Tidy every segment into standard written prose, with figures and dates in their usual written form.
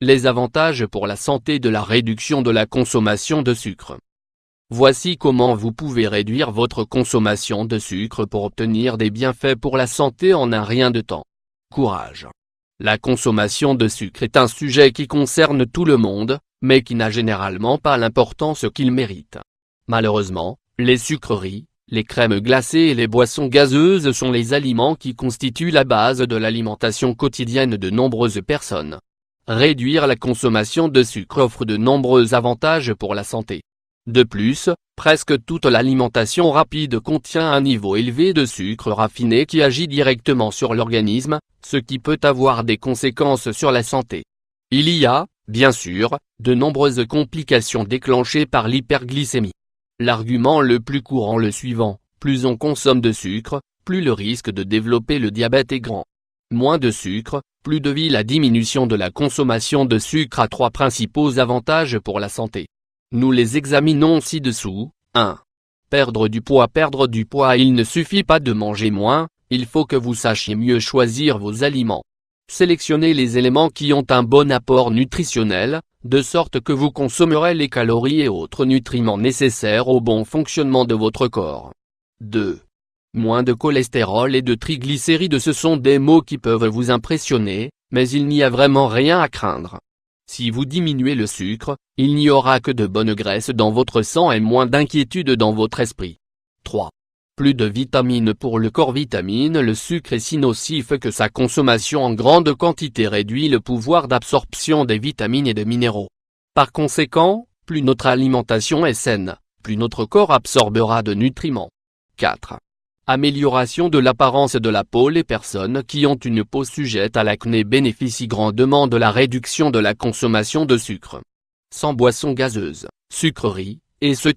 Les avantages pour la santé de la réduction de la consommation de sucre. Voici comment vous pouvez réduire votre consommation de sucre pour obtenir des bienfaits pour la santé en un rien de temps. Courage. La consommation de sucre est un sujet qui concerne tout le monde, mais qui n'a généralement pas l'importance qu'il mérite. Malheureusement, les sucreries, les crèmes glacées et les boissons gazeuses sont les aliments qui constituent la base de l'alimentation quotidienne de nombreuses personnes. Réduire la consommation de sucre offre de nombreux avantages pour la santé. De plus, presque toute l'alimentation rapide contient un niveau élevé de sucre raffiné qui agit directement sur l'organisme, ce qui peut avoir des conséquences sur la santé. Il y a, bien sûr, de nombreuses complications déclenchées par l'hyperglycémie. L'argument le plus courant le suivant: plus on consomme de sucre, plus le risque de développer le diabète est grand. Moins de sucre, plus de vie. La diminution de la consommation de sucre a 3 principaux avantages pour la santé. Nous les examinons ci-dessous. 1. Perdre du poids. Perdre du poids. Il ne suffit pas de manger moins, il faut que vous sachiez mieux choisir vos aliments. Sélectionnez les éléments qui ont un bon apport nutritionnel, de sorte que vous consommerez les calories et autres nutriments nécessaires au bon fonctionnement de votre corps. 2. Moins de cholestérol et de triglycérides. Ce sont des mots qui peuvent vous impressionner, mais il n'y a vraiment rien à craindre. Si vous diminuez le sucre, il n'y aura que de bonnes graisses dans votre sang et moins d'inquiétude dans votre esprit. 3. Plus de vitamines pour le corps. Vitamines. Le sucre est si nocif que sa consommation en grande quantité réduit le pouvoir d'absorption des vitamines et des minéraux. Par conséquent, plus notre alimentation est saine, plus notre corps absorbera de nutriments. 4. Amélioration de l'apparence de la peau. Les personnes qui ont une peau sujette à l'acné bénéficient grandement de la réduction de la consommation de sucre. Sans boissons gazeuses, sucreries, etc.,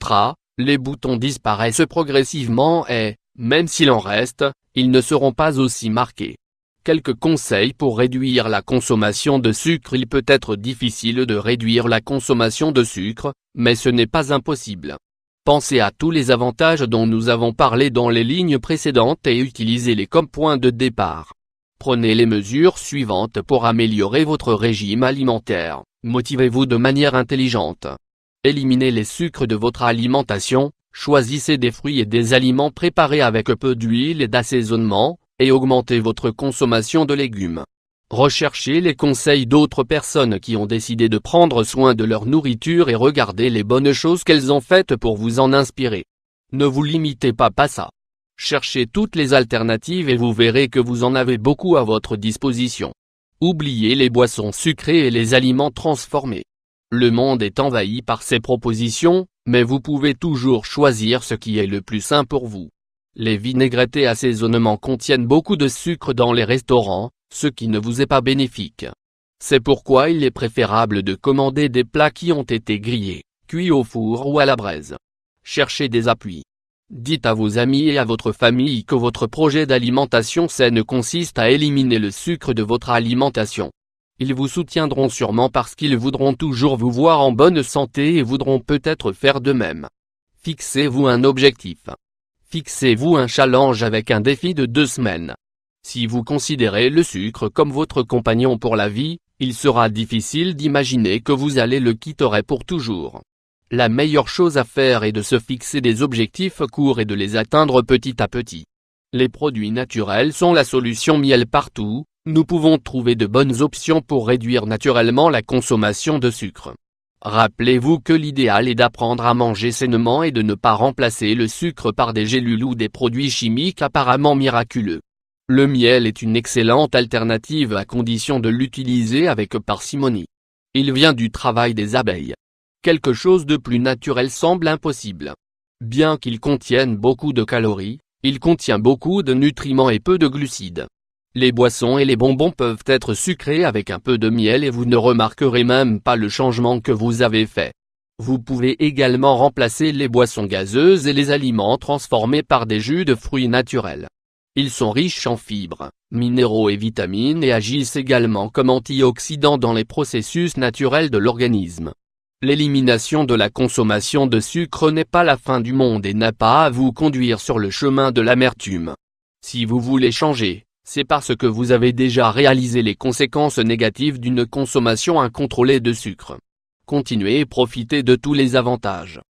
les boutons disparaissent progressivement et, même s'il en reste, ils ne seront pas aussi marqués. Quelques conseils pour réduire la consommation de sucre. Il peut être difficile de réduire la consommation de sucre, mais ce n'est pas impossible. Pensez à tous les avantages dont nous avons parlé dans les lignes précédentes et utilisez-les comme point de départ. Prenez les mesures suivantes pour améliorer votre régime alimentaire. Motivez-vous de manière intelligente. Éliminez les sucres de votre alimentation, choisissez des fruits et des aliments préparés avec peu d'huile et d'assaisonnement, et augmentez votre consommation de légumes. Recherchez les conseils d'autres personnes qui ont décidé de prendre soin de leur nourriture et regardez les bonnes choses qu'elles ont faites pour vous en inspirer. Ne vous limitez pas à ça. Cherchez toutes les alternatives et vous verrez que vous en avez beaucoup à votre disposition. Oubliez les boissons sucrées et les aliments transformés. Le monde est envahi par ces propositions, mais vous pouvez toujours choisir ce qui est le plus sain pour vous. Les vinaigrettes et assaisonnements contiennent beaucoup de sucre dans les restaurants, ce qui ne vous est pas bénéfique. C'est pourquoi il est préférable de commander des plats qui ont été grillés, cuits au four ou à la braise. Cherchez des appuis. Dites à vos amis et à votre famille que votre projet d'alimentation saine consiste à éliminer le sucre de votre alimentation. Ils vous soutiendront sûrement parce qu'ils voudront toujours vous voir en bonne santé et voudront peut-être faire de même. Fixez-vous un objectif. Fixez-vous un challenge avec un défi de 2 semaines. Si vous considérez le sucre comme votre compagnon pour la vie, il sera difficile d'imaginer que vous allez le quitter pour toujours. La meilleure chose à faire est de se fixer des objectifs courts et de les atteindre petit à petit. Les produits naturels sont la solution. Miel partout, nous pouvons trouver de bonnes options pour réduire naturellement la consommation de sucre. Rappelez-vous que l'idéal est d'apprendre à manger sainement et de ne pas remplacer le sucre par des gélules ou des produits chimiques apparemment miraculeux. Le miel est une excellente alternative à condition de l'utiliser avec parcimonie. Il vient du travail des abeilles. Quelque chose de plus naturel semble impossible. Bien qu'il contienne beaucoup de calories, il contient beaucoup de nutriments et peu de glucides. Les boissons et les bonbons peuvent être sucrés avec un peu de miel et vous ne remarquerez même pas le changement que vous avez fait. Vous pouvez également remplacer les boissons gazeuses et les aliments transformés par des jus de fruits naturels. Ils sont riches en fibres, minéraux et vitamines et agissent également comme antioxydants dans les processus naturels de l'organisme. L'élimination de la consommation de sucre n'est pas la fin du monde et n'a pas à vous conduire sur le chemin de l'amertume. Si vous voulez changer, c'est parce que vous avez déjà réalisé les conséquences négatives d'une consommation incontrôlée de sucre. Continuez et profitez de tous les avantages.